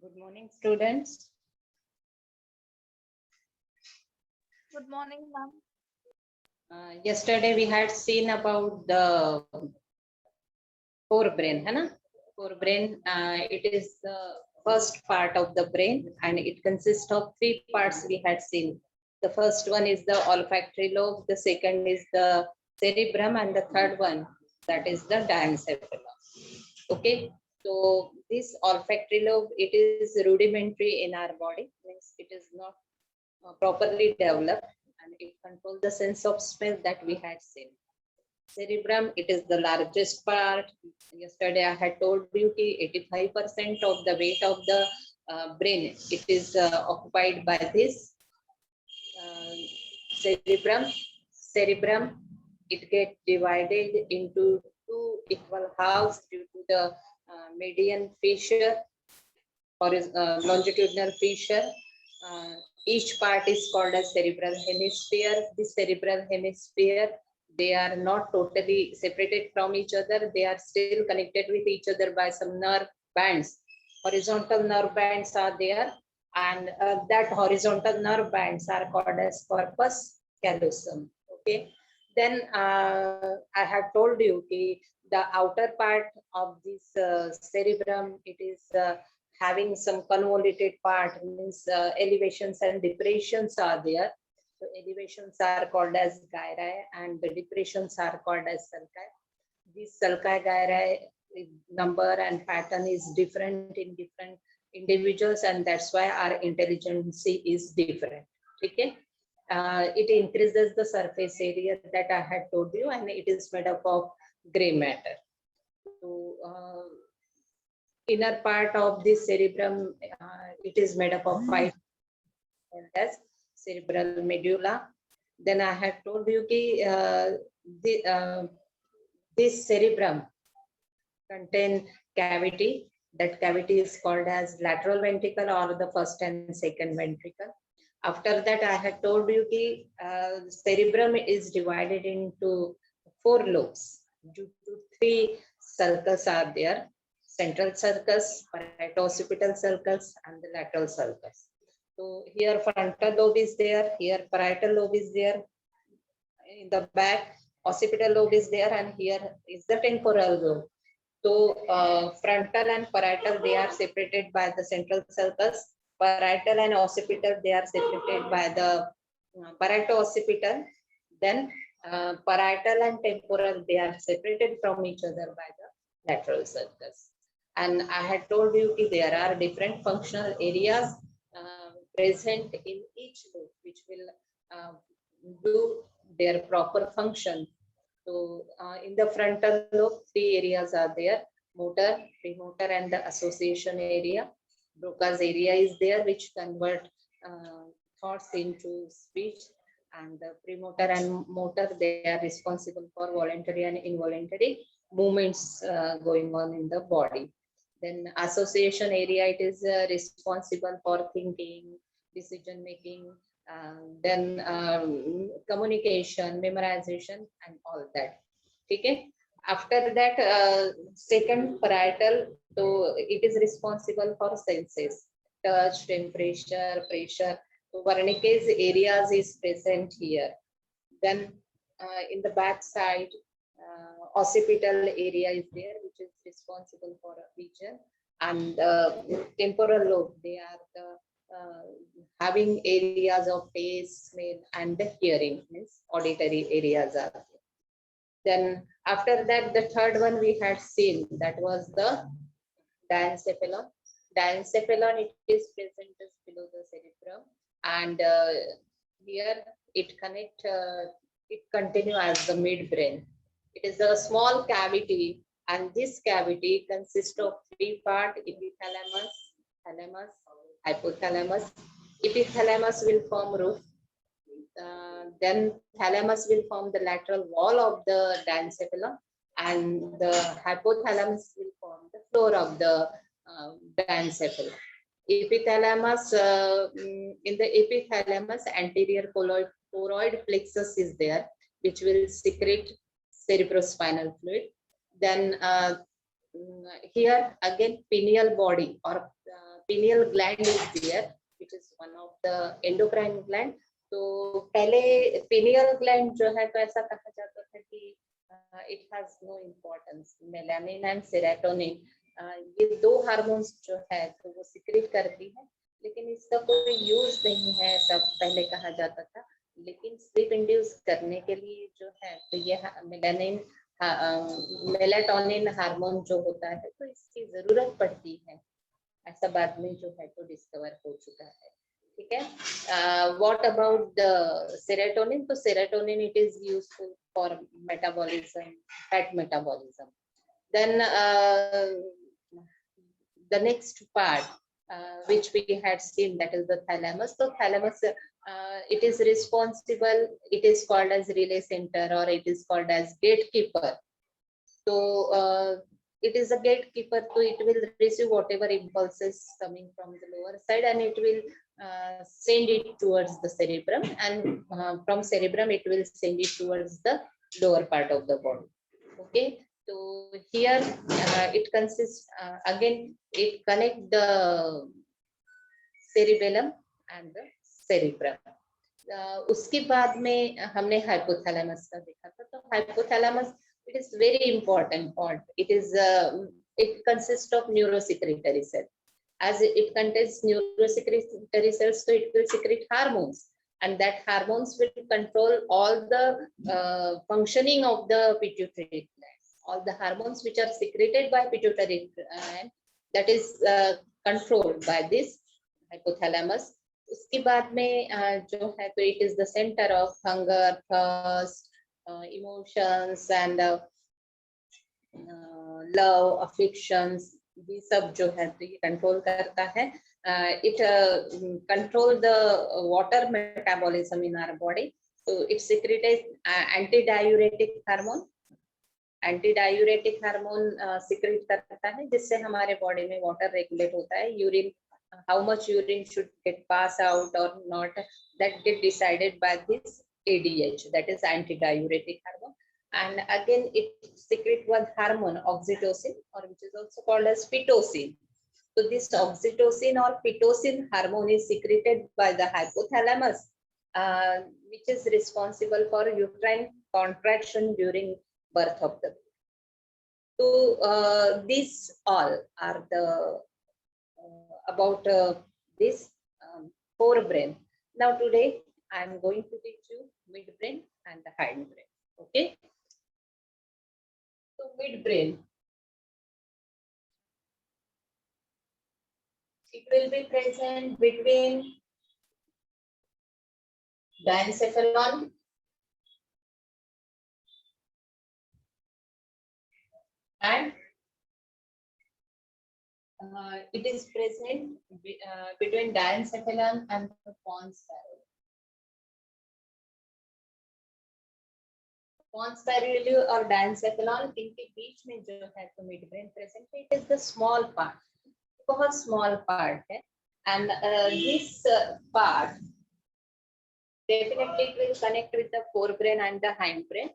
Good morning, students. Good morning, ma'am. Yesterday we had seen about the forebrain, है ना? Forebrain, it is the first part of the brain, and it consists of 3 parts we had seen. The first one is the olfactory lobe, the second is the cerebrum, and the third one, that is the diencephalon. Okay, so this olfactory lobe, it is rudimentary in our body, means it is not properly developed, and it controls the sense of smell that we had seen. Cerebrum, it is the largest part. Yesterday I had told you 85% of the weight of the brain, it is occupied by this cerebrum. Cerebrum, it gets divided into 2 equal halves due to the median fissure or longitudinal fissure. Each part is called as cerebral hemisphere. This cerebral hemisphere, they are not totally separated from each other. They are still connected with each other by some nerve bands. Horizontal nerve bands are there, and that horizontal nerve bands are called as corpus callosum. Okay. Then I have told you the outer part of this cerebrum, it is having some convoluted part, means elevations and depressions are there. So elevations are called as gyri and the depressions are called as sulci. This sulci gyri number and pattern is different in different individuals, and that's why our intelligence is different. Okay. It increases the surface area that I had told you, and it is made up of gray matter. So inner part of this cerebrum, it is made up of 5 as cerebral medulla. Then I had told you this cerebrum contain cavity. That cavity is called as lateral ventricle or the first and second ventricle. After that, I had told you the cerebrum is divided into 4 lobes. Due to 3 sulcus are there: central sulcus, parieto-occipital sulcus, and the lateral sulcus. So here frontal lobe is there, here parietal lobe is there, in the back occipital lobe is there, and here is the temporal lobe. So frontal and parietal, they are separated by the central sulcus. Parietal and occipital, they are separated by the parieto-occipital. Then parietal and temporal, they are separated from each other by the lateral sulcus. And I had told you there are different functional areas present in each lobe, which will do their proper function. So in the frontal lobe, 3 areas are there: motor, premotor, and the association area. Broca's area is there, which convert thoughts into speech, and the premotor and motor, they are responsible for voluntary and involuntary movements going on in the body. Then association area, it is responsible for thinking, decision making, then communication, memorization, and all that. Okay. After that, second parietal, so it is responsible for senses, touch, temperature, pressure. So Wernicke's areas is present here. Then in the back side, occipital area is there, which is responsible for vision, and temporal lobe, they are the having areas of taste, smell, and the hearing, means auditory areas are there. Then after that, the third one we had seen, that was the diencephalon. Diencephalon, it is present just below the cerebrum, and here it it continue as the midbrain. It is a small cavity, and this cavity consists of three parts: epithalamus, thalamus, hypothalamus. Epithalamus will form roof. Then thalamus will form the lateral wall of the diencephalon, and the hypothalamus will form the floor of the diencephalon. Epithalamus, in the epithalamus, anterior choroid plexus is there, which will secrete cerebrospinal fluid. Then here again, pineal body or pineal gland is there, which is one of the endocrine gland. तो पहले pineal gland जो है, तो ऐसा कहा जाता था कि it has no importance, melanin and serotonin, ये दो हार्मोन्स जो है तो वो सिक्रेट करती है, लेकिन इसका कोई यूज नहीं है, सब पहले कहा जाता था. लेकिन स्लीप इंड्यूस करने के लिए जो है, तो ये मेलानिन मेलाटोनिन हार्मोन जो होता है, तो इसकी जरूरत पड़ती है, ऐसा बाद में जो है तो डिस्कवर हो चुका है. ठीक है. What about the serotonin? So serotonin, it is useful for metabolism, fat metabolism. Then the next part which we had seen, that is the thalamus. So thalamus, it is responsible, it is called as relay center, or it is called as gatekeeper. So it is a gatekeeper, so it will receive whatever impulses coming from the lower side, and it will send it towards the cerebrum, and from cerebrum it will send it towards the lower part of the body. Okay, so here it consists again, it connect the cerebellum and the cerebrum. उसके बाद में हमने hypothalamus का देखा था. तो hypothalamus, it is very important part. It is it consists of neurosecretory cells. As it contains neurosecretory cells, so it will secrete hormones, and that hormones will control all the functioning of the pituitary gland. All the hormones which are secreted by pituitary gland, that is controlled by this hypothalamus. उसके बाद में जो है, तो it is the center of hunger, thirst, emotions, and love, affections. ये सब जो है तो ये कंट्रोल करता है. It control the water metabolism in our body. So it secretes antidiuretic hormone. Antidiuretic hormone secrete करता है, जिससे हमारे बॉडी में वाटर रेगुलेट होता है. Urine, how much urine should get pass out or not, that get decided by this ADH, that is antidiuretic hormone. And again it secrete one hormone, oxytocin, or which is also called as pitocin. So this oxytocin or pitocin hormone is secreted by the hypothalamus, which is responsible for uterine contraction during birth of the baby. So these all are the about this forebrain. Now today I am going to teach you midbrain and the hindbrain. Okay. So midbrain, it will be present between diencephalon and it is present between diencephalon and the pons parallel. Pons parallel और diencephalon इनके बीच में जो है तो mid brain present है. It is the small part, बहुत small part है. And this part definitely it will connect with the forebrain and the hindbrain.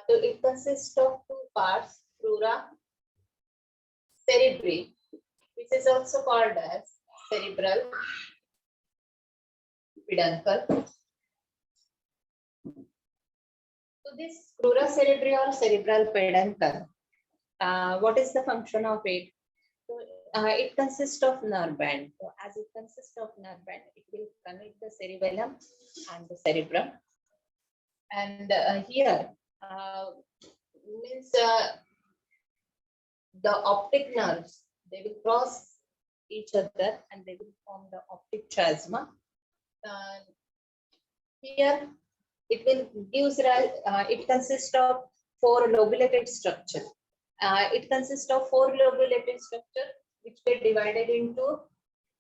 So it consists of two parts, crura cerebri, which is also called as cerebral peduncle. So this crura cerebri or cerebral peduncle, what is the function of it? So, it consists of nerve band. So as it consists of nerve band, it will connect the cerebellum and the cerebrum. And here means the optic nerves, they will cross each other and they will form the optic chiasma. Here it will gives it consists of four lobulated structure. It consists of four lobulated structure which were divided into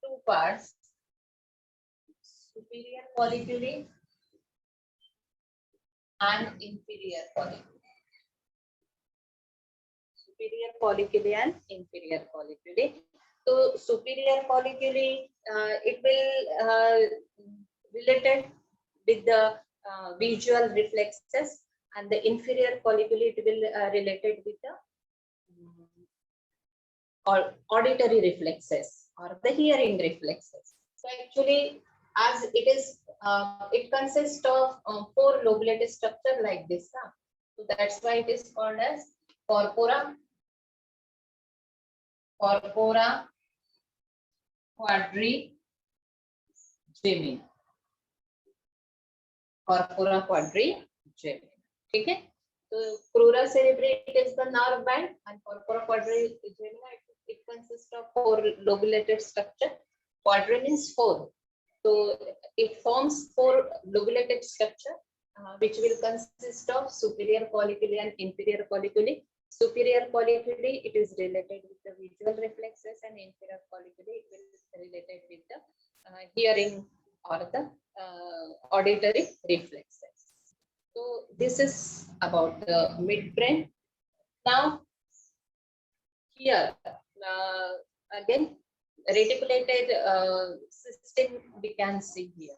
two parts: superior colliculi and inferior colliculi. Superior colliculi and inferior colliculi. So superior colliculi, it will related with the visual reflexes, and the inferior colliculi it will related with the auditory reflexes or the hearing reflexes. So actually, as it is, it consists of four lobulated structure like this. So that's why it is called as corpora quadrigemini. Corpora quadrigemini. ठीक है. So crura cerebri is the nerve band, and corpora quadrigemini it consists of four lobulated structure. Quadri means four, so it forms four lobulated structure which will consist of superior colliculi and inferior colliculi. Superior colliculi it is related with the visual reflexes, and inferior colliculi it will be related with the hearing or the auditory reflexes. So this is about the midbrain. Now here again reticulated system we can see here,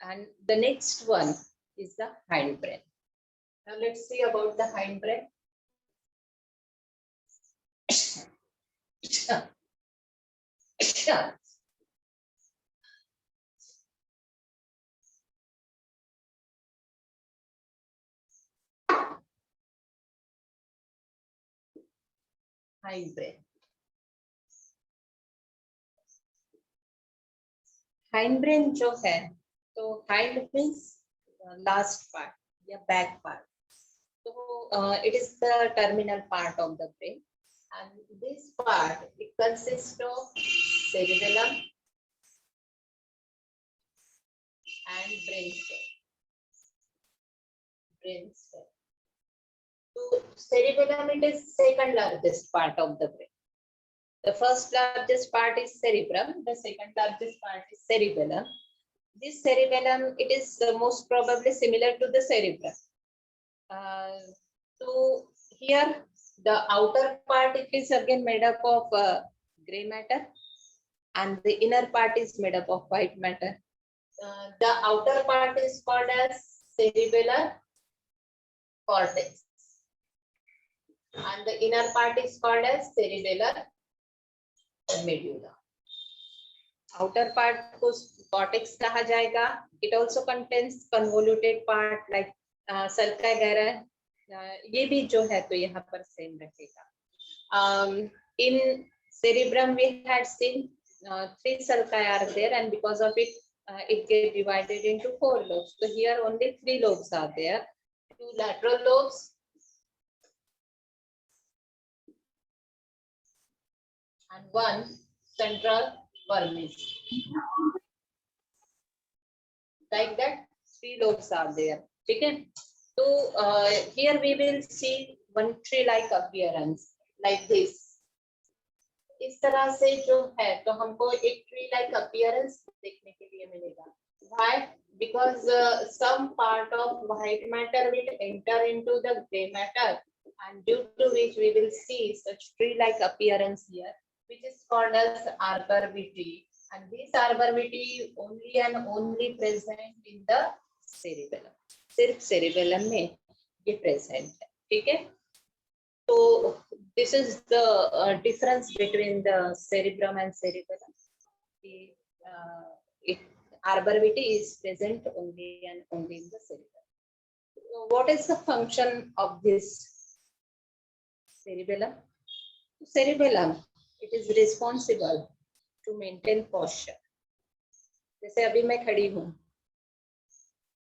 and the next one is the hindbrain. Now let's see about the hindbrain. Hindbrain. Hindbrain जो है तो hind means last part या back part. So it is the terminal part of the brain, and this part it consists of cerebellum and brainstem. So cerebellum it is second largest part of the brain. The first largest part is cerebrum. The second largest part is cerebellum. This cerebellum it is most probably similar to the cerebrum. So here the outer part it is again made up of gray matter, and the inner part is made up of white matter. The outer part is called as cerebellar cortex, and the inner part is called as cerebellar medulla. Outer part को cortex कहा जाएगा. It also contains convoluted part like sulci gyra. ये भी जो है तो यहाँ पर same रहेगा. In cerebrum we had seen three sulci are there, and because of it it get divided into four lobes. So here only three lobes are there. Two lateral lobes and one central vermis. Like that, three lobes are there. Okay. So here we will see one tree-like appearance like this. इस तरह से जो है तो हमको एक tree like appearance देखने के लिए मिलेगा. Why? Because some part of white matter will enter into the gray matter, and due to which we will see such tree-like appearance here, which is called as arborvitae. And this arborvitae only and only present in the cerebellum. सिर्फ cerebellum में ये present है, ठीक है? So this is the difference between the cerebrum and cerebellum. The, it arborvitae is present only and only in the cerebellum. So what is the function of this cerebellum? Cerebellum, it is responsible to maintain posture. जैसे अभी मैं खड़ी हूँ,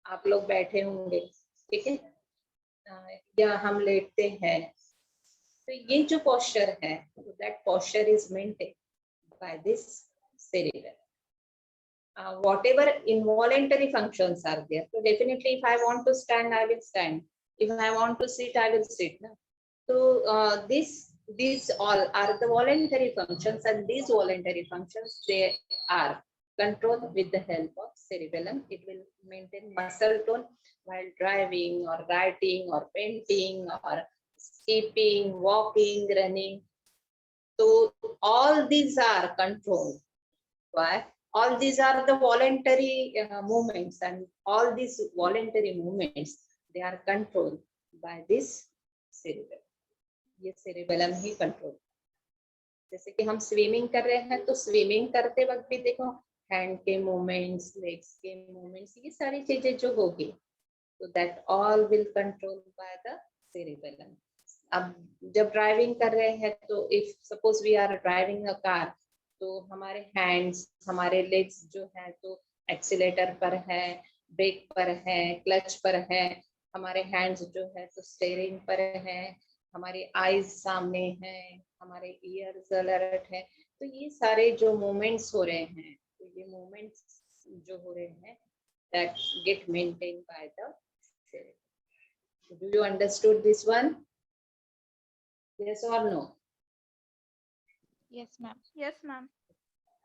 आप लोग बैठे होंगे, ठीक है, या हम लेटते हैं, तो ये जो posture है, that posture is maintained by this cerebellum. Whatever involuntary functions are there, so definitely if I want to stand, I will stand. If I want to sit, I will sit. No? So these all are the voluntary functions, and these voluntary functions, they are controlled with the help of cerebellum. It will maintain muscle tone while driving or writing or painting or skipping, walking, running. So all these are controlled. Why? All these are the voluntary movements, and all these voluntary movements, they are controlled by this cerebellum. ये cerebellum ही control. जैसे कि हम swimming कर रहे हैं, तो swimming करते वक्त भी देखो हैंड के मूवमेंट्स, लेग्स के मूवमेंट्स, ये सारी चीजें जो होगी, तो that all will control by the cerebellum. अब जब ड्राइविंग कर रहे हैं, तो if suppose we are driving a car, तो हमारे हैंड्स, हमारे लेग्स जो है, तो एक्सीलेटर पर है, ब्रेक पर है, क्लच पर है, हमारे हैंड्स जो है तो स्टीयरिंग पर है, हमारे आईज सामने हैं, हमारे ईयर्स अलर्ट है, तो ये सारे जो मूवमेंट्स हो रहे हैं, तो ये मूवमेंट्स जो हो रहे हैं, that get maintained by the cerebellum. Do you understood this one? Yes or no? Yes, ma'am. Yes, ma'am.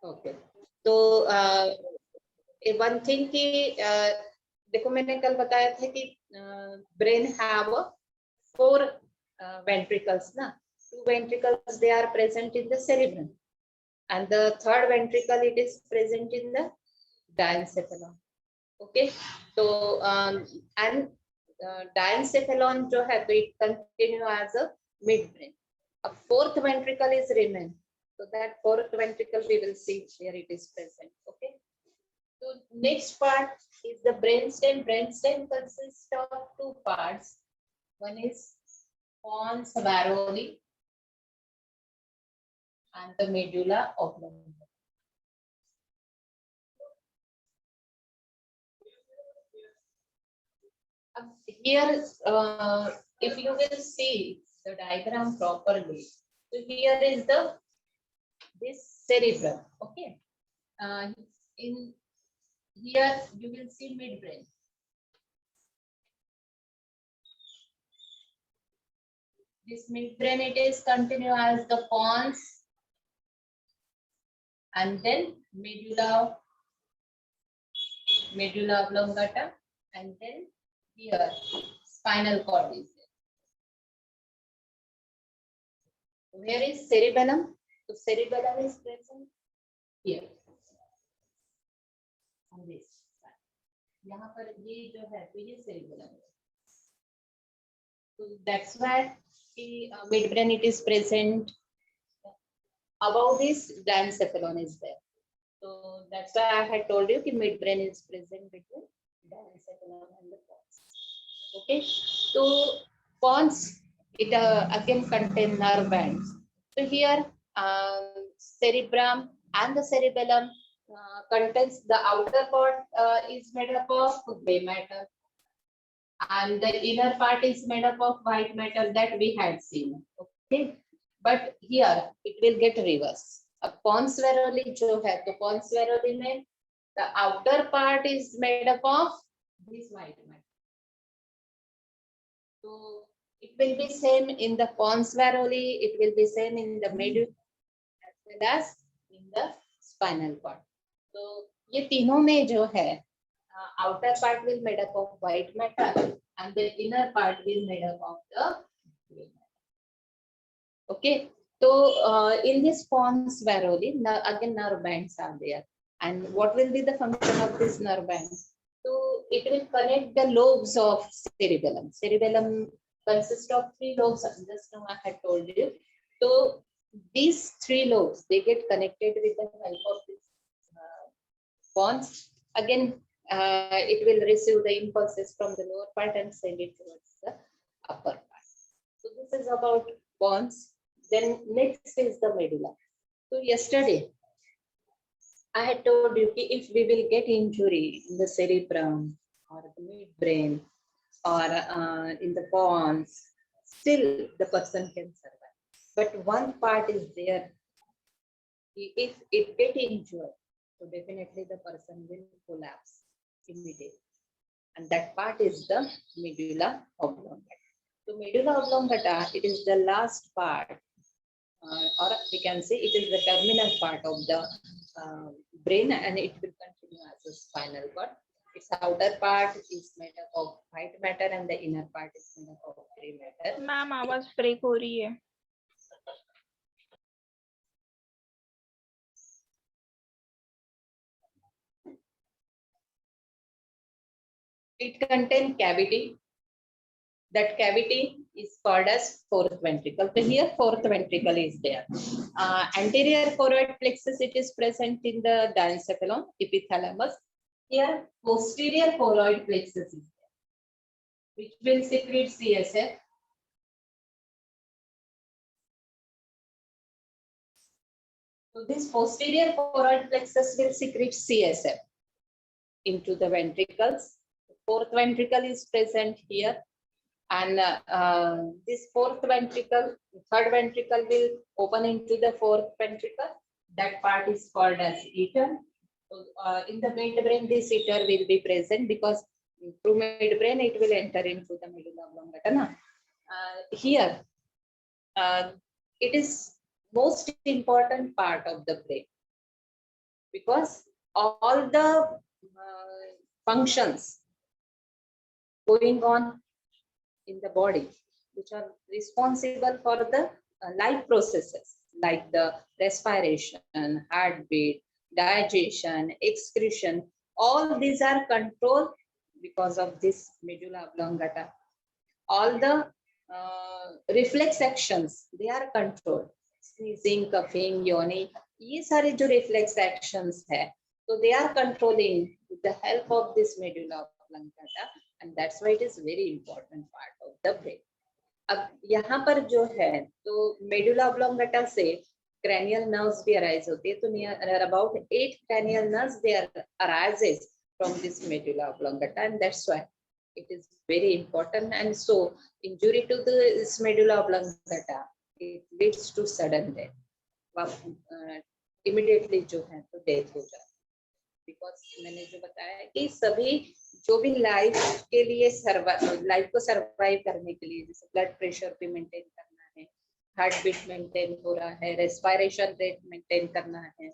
Okay. तो वन थिंग कि देखो मैंने कल बताया था कि ब्रेन हैव 4 ventricles ना, 2 ventricles they are present in the cerebrum, and the 3rd ventricle it is present in the diencephalon. Okay, so and diencephalon जो है, तो it continue as a midbrain. A 4th ventricle is remain, so that 4th ventricle we will see here it is present. Okay, so next part is the brainstem. Brainstem consists of 2 parts. One is pons varolii and the medulla oblongata. Here, if you will see the diagram properly, so here is this cerebrum. Okay, in here you will see midbrain. This midbrain, it is continue as the pons, and then medulla oblongata, and then here spinal cord is there. Where is cerebellum? So cerebellum is present here. On this side. यहाँ पर ये जो है, तो ये cerebellum है. So that's why the midbrain it is present. Above this, diencephalon is there. So that's why I had told you that midbrain is present between diencephalon and the pons. Okay, so pons, it again contain nerve bands. So here cerebrum and the cerebellum contains the outer part is made up of gray matter, and the inner part is made up of white matter that we had seen. Okay, but here it will get reverse. अब pons varolii जो है, तो pons varolii में the outer part is made up of this white matter. So it will be same in the pons varolii, it will be same in the medulla as well as in the spinal cord. तो ये तीनों में जो है, outer part will made up of white matter and the inner part will made up of the gray matter. Okay, so in this pons varoli, again nerve bands are there. And what will be the function of this nerve band? So it will connect the lobes of cerebellum. Cerebellum consists of 3 lobes, just now I had told you. So these 3 lobes, they get connected with the help of this pons. Again, it will receive the impulses from the lower part and send it towards the upper part. So this is about pons. Then next is the medulla. So yesterday, I had told you if we will get injury in the cerebrum or the midbrain or in the pons, still the person can survive. But one part is there. If it get injured, so definitely the person will collapse immediately. And that part is the medulla oblongata. So medulla oblongata, it is the last part, or we can say it is the terminal part of the brain, and it will continue as a spinal cord. Its outer part is made up of white matter and the inner part is made up of gray matter. Ma'am आवाज break हो रही है. It contains cavity. That cavity is called as fourth ventricle. So here fourth ventricle is there. Anterior choroid plexus, it is present in the diencephalon, epithalamus. Here posterior choroid plexus is there, which will secrete CSF. So this posterior choroid plexus will secrete CSF into the ventricles. Fourth ventricle is present here. And this fourth ventricle, third ventricle will open into the fourth ventricle. That part is called as ether. So, in the midbrain, this ether will be present because through midbrain it will enter into the medulla oblongata. Here, it is most important part of the brain because all the functions going on in the body, which are responsible for the life processes like the respiration, heartbeat, digestion, excretion, all these are controlled because of this medulla oblongata. All the reflex actions, they are controlled. Sneezing, coughing, yawning, ये सारे जो reflex actions है, so they are controlling with the help of this medulla oblongata. And that's why it is very important part of the brain. अब यहाँ पर जो है तो medulla oblongata से cranial nerves भी arise होती है, तो near about 8 cranial nerves they arises from this medulla oblongata, and that's why it is very important. And so injury to the medulla oblongata, it leads to sudden death. Immediately जो है तो death हो जाता है. Because मैंने जो बताया कि सभी जो भी लाइफ के लिए लाइफ को सरवाइव करने के लिए, जैसे ब्लड प्रेशर भी मेंटेन करना है, हार्ट बीट मेंटेन हो रहा है, रेस्पिरेशन रेट मेंटेन करना है,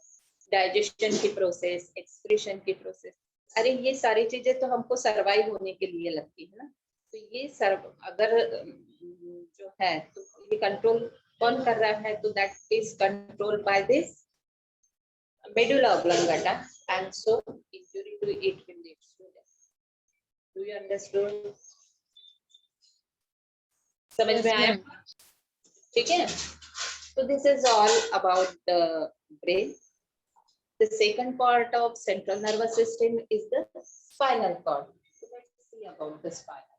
डाइजेशन की प्रोसेस, एक्सक्रीशन की प्रोसेस, अरे ये सारी चीजें तो हमको सरवाइव होने के लिए लगती है ना. तो ये अगर जो है तो ये कंट्रोल कौन कर रहा है, तो that is control by this medulla oblongata, and so injury to it will lead to death. Do you understand? समझ में आया? ठीक है. So this is all about the brain. The second part of central nervous system is the spinal cord. So let's see about the spinal cord.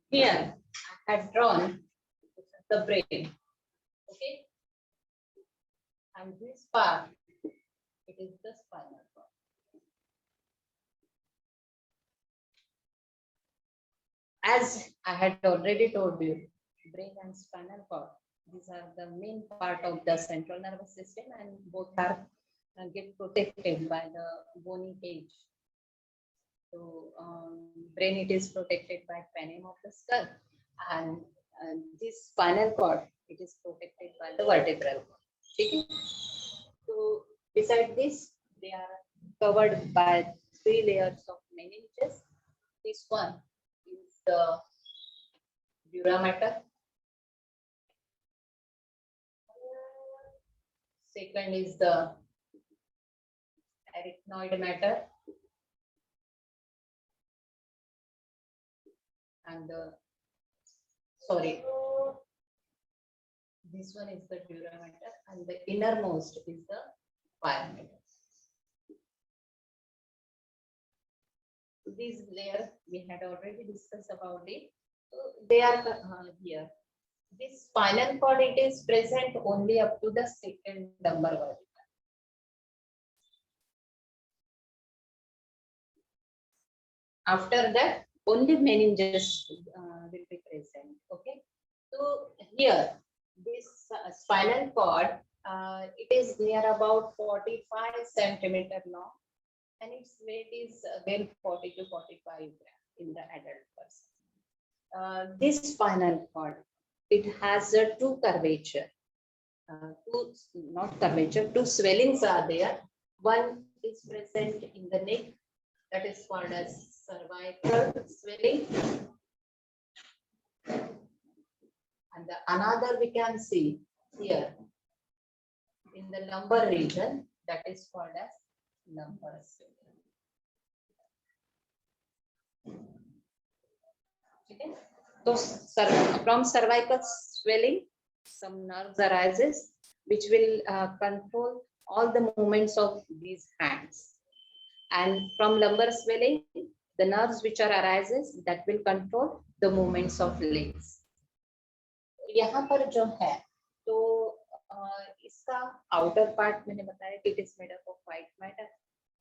Here I had drawn the brain. Okay. And this part, it is the spinal cord. As I had already told you, brain and spinal cord, these are the main part of the central nervous system, and both are get protected by the bony cage. So brain, it is protected by panem of the skull, and this spinal cord, it is protected by the vertebral cord. Okay? So beside this, they are covered by 3 layers of meninges. This one is the dura mater. Second is the arachnoid matter. And this one is the dura mater, and the innermost is the pia mater. These layers we had already discussed about it. So they are here. This spinal cord, it is present only up to the second lumbar vertebra. After that, only meninges will be present. Okay. So here, this spinal cord, it is near about 45 centimeter long, and its weight is again 40 to 45 grams in the adult person. This spinal cord, it has two curvature, two swellings are there. One is present in the neck, that is called as cervical swelling, and the another we can see here in the lumbar region, that is called as lumbar swelling. Okay. So from cervical swelling, some nerves arises which will control all the movements of these hands, and from lumbar swelling, the nerves which are arises that will control the movements of legs. यहाँ पर जो है तो इसका outer part मैंने बताया कि it is made up of white matter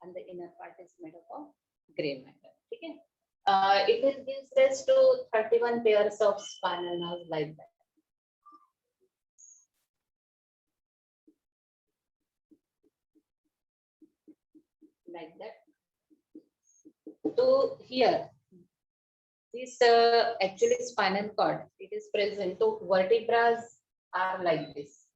and the inner part is made up of gray matter. ठीक है? It will give rise to 31 pairs of spinal nerves like that. Like that. So here, this actually spinal cord, it is present. So vertebrae are like this.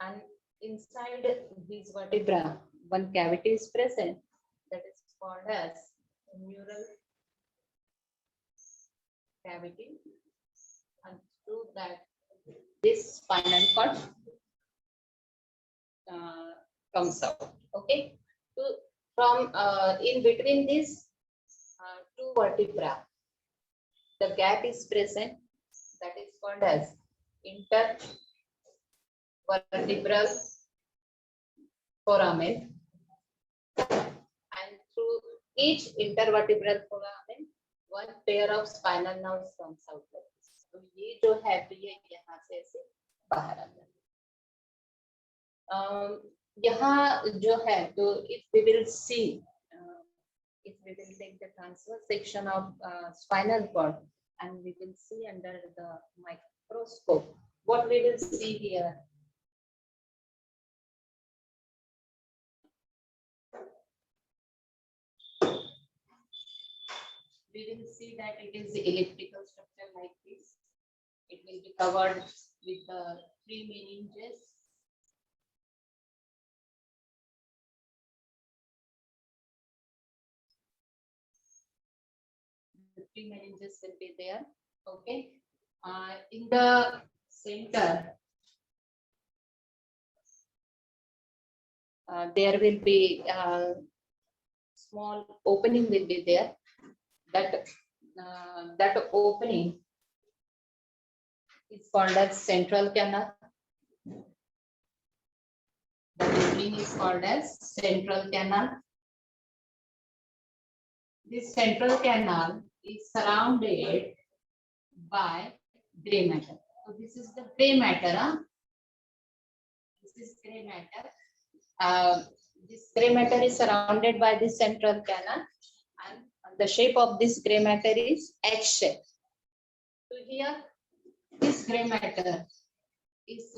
And inside these vertebrae, one cavity is present that is called as neural cavity, and through that this spinal cord comes out. Okay, so from in between these two vertebrae, the gap is present, that is called as intervertebral foramen, and through each intervertebral foramen, one pair of spinal nerves comes out like this. तो ये जो है तो ये यहाँ से ऐसे बाहर आता है. यहाँ जो है तो if we will see, if we will take the transverse section of spinal cord and we will see under the microscope, what we will see here. We will see that it is elliptical structure like this. It will be covered with the 3 meninges. The 3 meninges will be there. Okay. In the center, there will be small opening will be there. That opening is called as central canal. The opening is called as central canal. this central canal is surrounded by gray matter. So this is the gray matter. Huh? This is gray matter. This gray matter is surrounded by this central canal, and the shape of this gray matter is H shape. So here, this gray matter is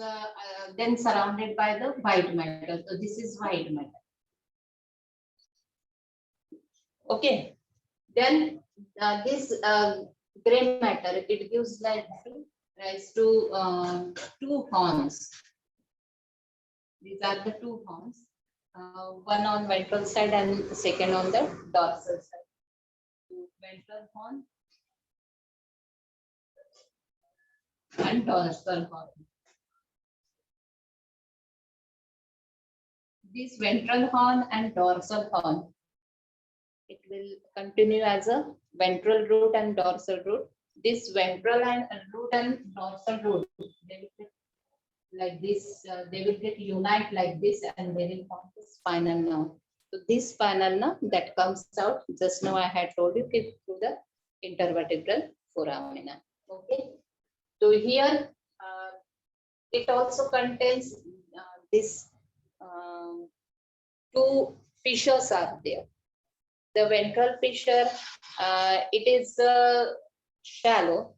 then surrounded by the white matter. So this is white matter. Okay. Then this gray matter, it gives rise to two horns. These are the two horns. One on ventral side and second on the dorsal side. Ventral horn and dorsal horn. This ventral horn and dorsal horn, it will continue as a ventral root and dorsal root. This ventral and root and dorsal root, they will get like this. They will get unite like this, and they will form the spinal nerve. So this spinal nerve that comes out just now, I had told you, through the intervertebral foramina. Okay. So here it also contains this two fissures are there. The ventral fissure, it is shallow,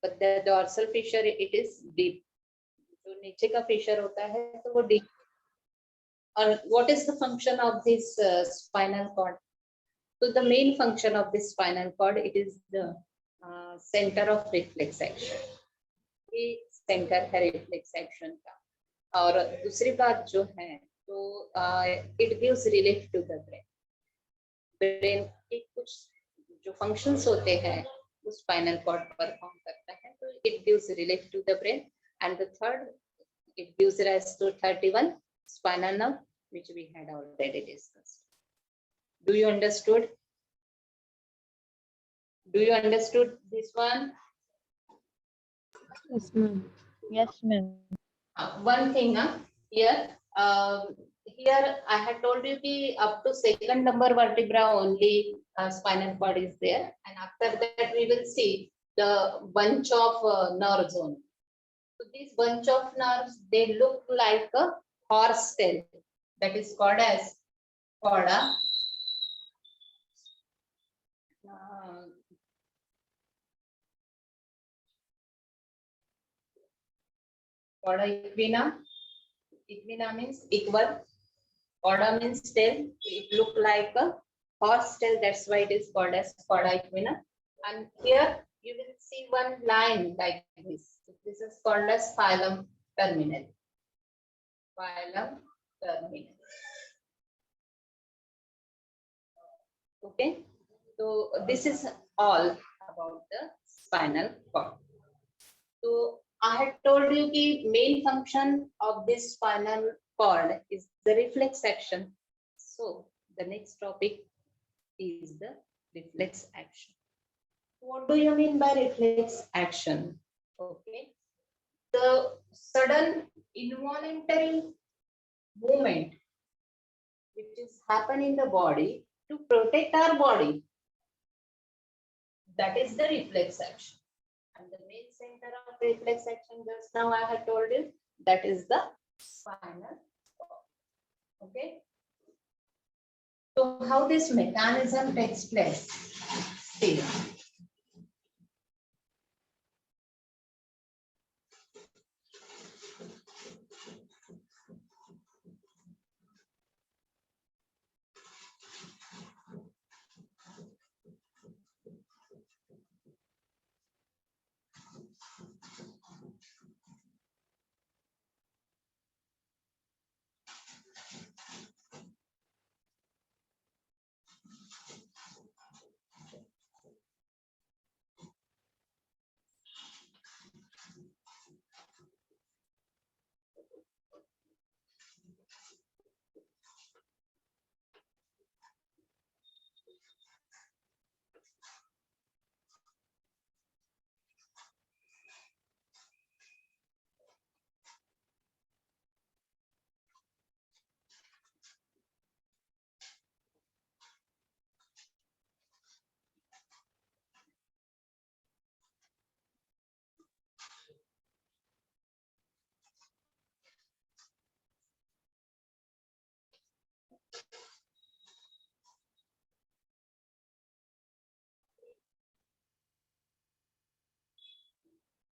but the dorsal fissure, it is deep. जो नीचे का fissure होता है तो वो deep. And what is the function of this spinal cord? So the main function of this spinal cord, it is the center of reflex action. ये center है reflex action का. और दूसरी बात जो है तो it gives relief to the brain. Brain के कुछ जो फंक्शंस होते हैं वो स्पाइनल कॉर्ड परफॉर्म करता है, तो it gives relief to the brain. And the third, it gives rise to 31 spinal nerve which we had already discussed. Do you understood? Do you understood this one? Yes, ma'am. Yes, ma'am. One thing here, here I had told you that up to second number vertebra only spinal cord is there, and after that we will see the bunch of nerves only. So this bunch of nerves, they look like a horse tail, that is called as chorda. Chorda equina. Equina means equal. Chorda means tail. It look like a horse tail. That's why it is called as chorda equina. And here you will see one line like this. This is called as phylum terminal. Phylum terminal. Okay. So this is all about the spinal cord. So I had told you the main function of this spinal cord is the reflex action. So the next topic is the reflex action. What do you mean by reflex action? Okay. The sudden involuntary movement which is happen in the body to protect our body, that is the reflex action. And the main center of reflex action, just now I have told you, that is the spinal cord. Okay. So how this mechanism takes place? See.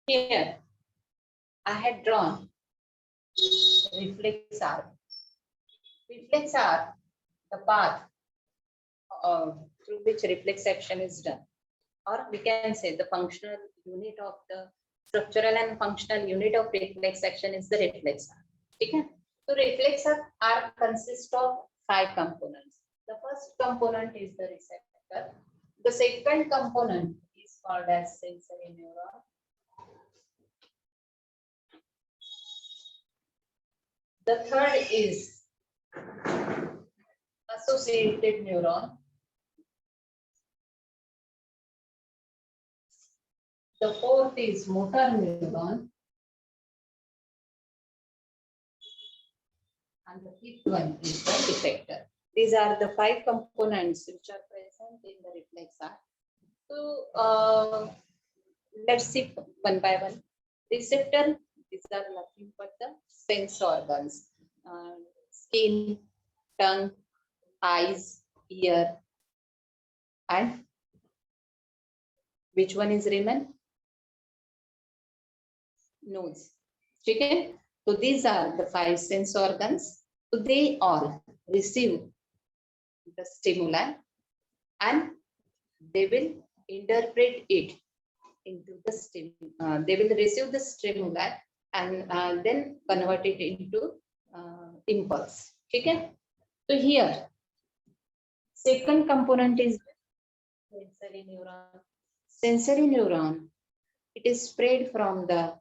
Here, I had drawn reflex arc. Reflex arc, the path through which reflex action is done. Or we can say the functional unit of the structural and functional unit of reflex action is the reflex arc. Okay? So reflex arc consists of 5 components. The first component is the receptor. The second component is called as sensory neuron. The third is associated neuron. The fourth is motor neuron. And the fifth one is the effector. These are the 5 components which are present in the reflex arc. So let's see one by one. Receptor, these are nothing but the sense organs. Skin, tongue, eyes, ear, and which one is remain? Nose. Okay? So these are the 5 sense organs. So they all receive the stimuli and they will interpret it into the stimuli. They will receive the stimuli and then convert it into impulse. Okay? So here, second component is sensory neuron. Sensory neuron, it is spread from the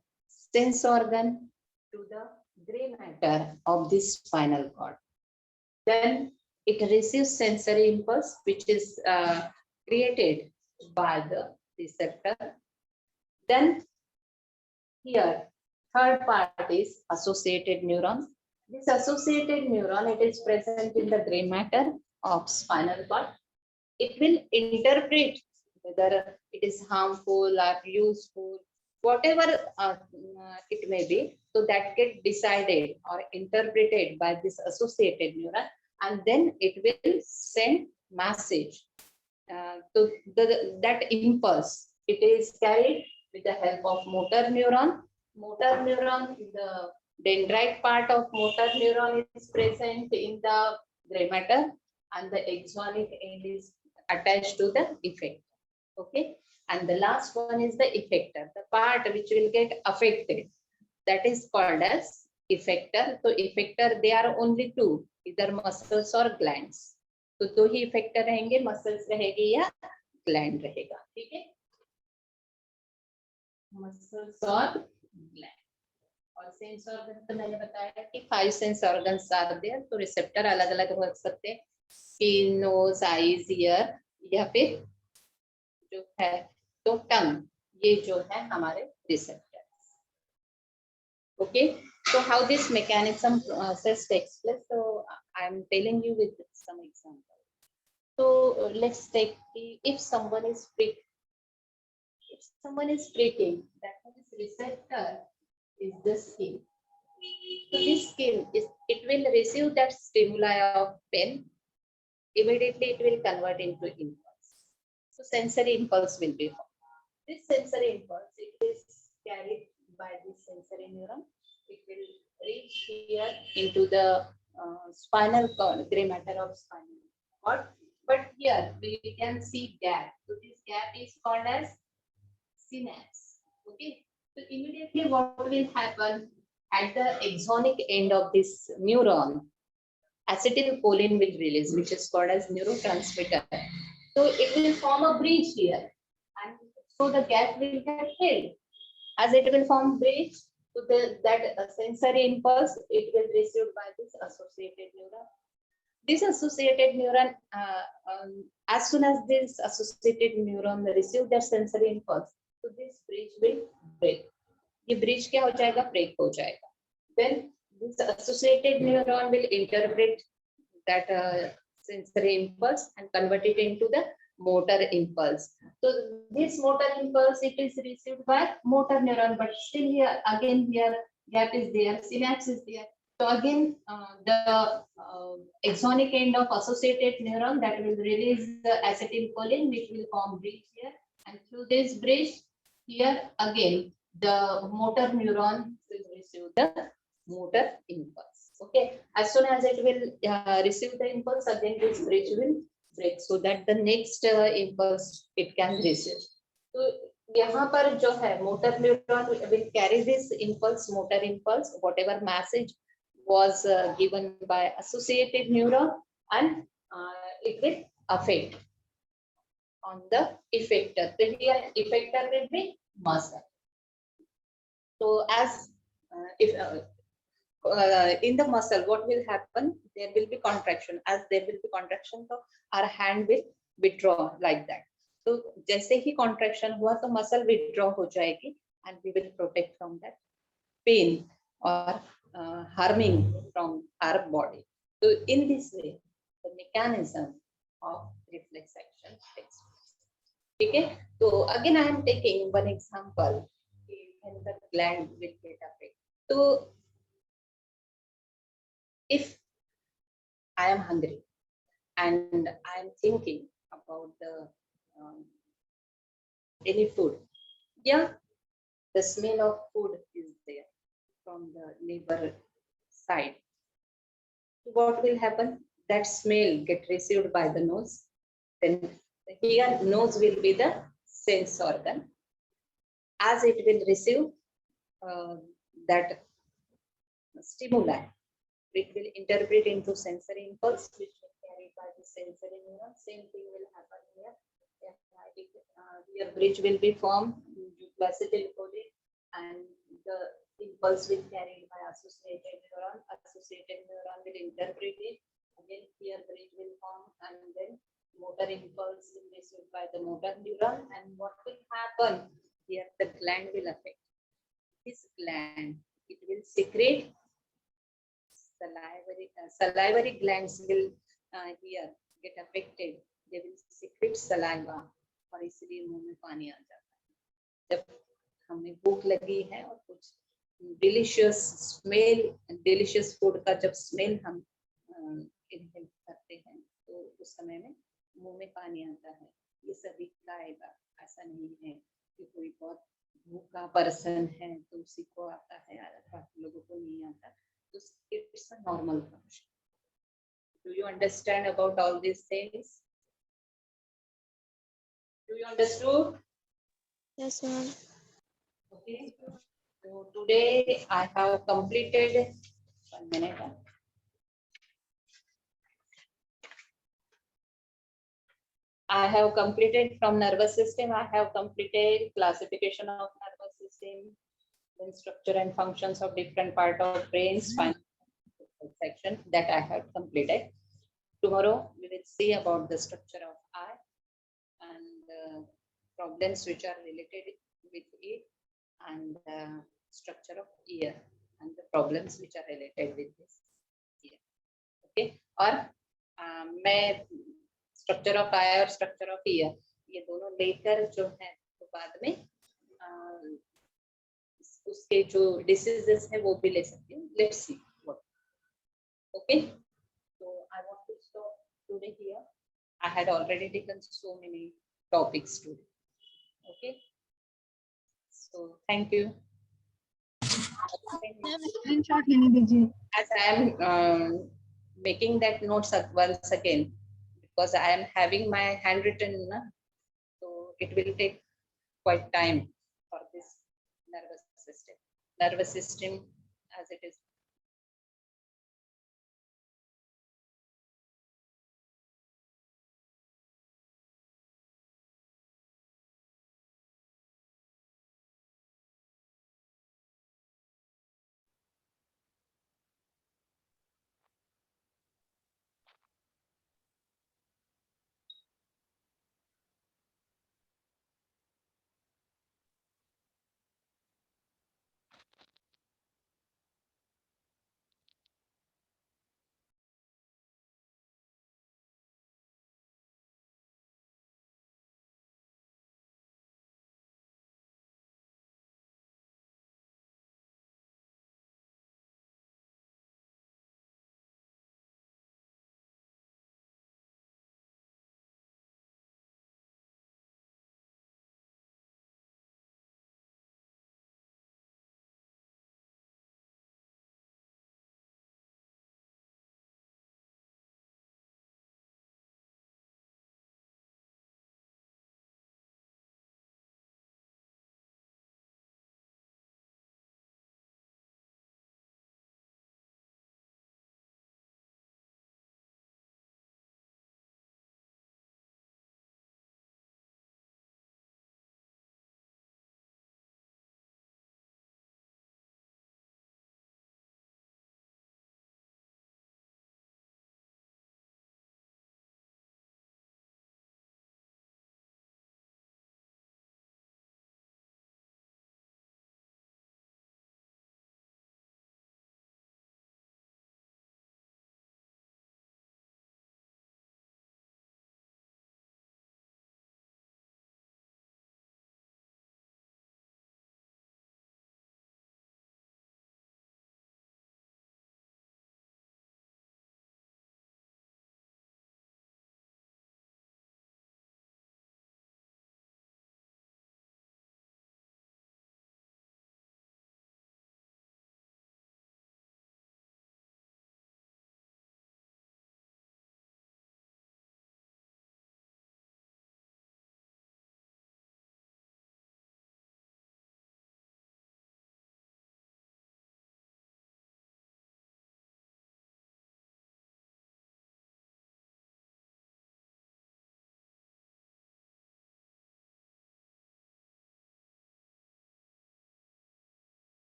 sense organ to the gray matter of the spinal cord. Then it receives sensory impulse, which is created by the receptor. Then here, third part is associated neuron. This associated neuron, it is present in the gray matter of spinal cord. It will interpret whether it is harmful or useful, whatever it may be. So that get decided or interpreted by this associated neuron, and then it will send message to that impulse. It is carried with the help of motor neuron. Motor neuron, the dendrite part of motor neuron is present in the gray matter, and the axonic end is attached to the effector. Okay, and the last one is the effector, the part which will get affected, that is called as effector. So effector, they are only 2, either muscles or glands. तो 2 ही effector रहेंगे, muscles रहेगी या gland रहेगा. ठीक है, muscles और gland. और sense organ तो मैंने बताया कि 5 सेंस ऑर्गन्स आर देयर. तो रिसेप्टर अलग अलग हो सकते हैं, स्किन, नोज, आईज, ईयर, या फिर जो है तो टंग, ये जो है हमारे receptors. Okay, so how this mechanism process takes place. So I am telling you with some example. So let's take, if someone is pricked, that means receptor is the skin. So this skin is, it will receive that stimuli of pain. Immediately it will convert into impulse. So sensory impulse will be formed. This sensory impulse, it is carried by this sensory neuron. It will reach here into the spinal cord, gray matter of spinal cord. But here we can see gap. So this gap is called as synapse. Okay. So immediately what will happen at the axonic end of this neuron? Acetylcholine will release, which is called as neurotransmitter. So it will form a bridge here, and so the gap will get filled. As it will form bridge, so that sensory impulse, it will receive by this associated neuron. This associated neuron, as soon as this associated neuron receive that sensory impulse, so this bridge will break. ये bridge क्या हो जाएगा? Break हो जाएगा. Then this associated neuron will interpret that sensory impulse and convert it into the motor impulse. So this motor impulse, it is received by motor neuron, but still here again here gap is there, synapse is there. So again the axonic end of associated neuron, that will release the acetylcholine, which will form bridge here, and through this bridge here again the motor neuron will receive the motor impulse. Okay, as soon as it will receive the impulse, again this bridge will break so that the next impulse it can receive. So यहाँ पर जो है motor neuron will carry this impulse, motor impulse, whatever message was given by associated neuron, and it will affect on the effector. The here effector will be muscle. So as if in the muscle, what will happen? There will be contraction. As there will be contraction, so our hand will withdraw like that. So जैसे ही contraction हुआ तो muscle withdraw हो जाएगी, and we will protect from that pain or harming from our body. So in this way, the mechanism of reflex action takes place. ठीक है? So again, I am taking one example. When the gland will get affected. So if I am hungry and I am thinking about the any food, yeah, the smell of food is there from the neighbor side. What will happen? That smell get received by the nose. Then here nose will be the sense organ. As it will receive that stimuli, it will interpret into sensory impulse, which will carry by the sensory neuron. Same thing will happen here. Here bridge will be formed due to acetylcholine, and the impulse will carry by associated neuron. Associated neuron will interpret it. Again, here bridge will form, and then motor impulse will be received by the motor neuron. And what will happen? Here the gland will affect. This gland, it will secrete salivary glands will here get affected. They will secrete saliva और इसलिए मुंह में पानी आ जाता है. जब हमें भूख लगी है और कुछ delicious food का जब smell हम inhale करते हैं तो उस समय में मुंह में पानी आता है. ये सभी का आएगा. ऐसा नहीं है कि कोई बहुत भूखा पर्सन है तो उसी को आता है, बाकी लोगों को नहीं आता. It's a normal function. Do you understand about all these things? Do you understood? Yes, ma'am. Okay. So today I have completed 1 minute. I have completed from nervous system. I have completed classification of nervous system, then structure and functions of different part of brain, spinal section that I have completed. Tomorrow we will see about the structure of eye and problems which are related with it, and structure of ear and the problems which are related with this ear. Okay. और मैं structure of आई और structure of year ये दोनों लेकर जो है तो बाद में उसके जो डिसीजेस है वो भी ले सकती हूँ. Let's see what. Okay. So I want to stop today here. I had already taken so many topics today. Okay. So thank you. Screenshot लेने दीजिए. As I am making that notes once again, because I am having my handwritten, so it will take quite time for this nervous system. Nervous system, as it is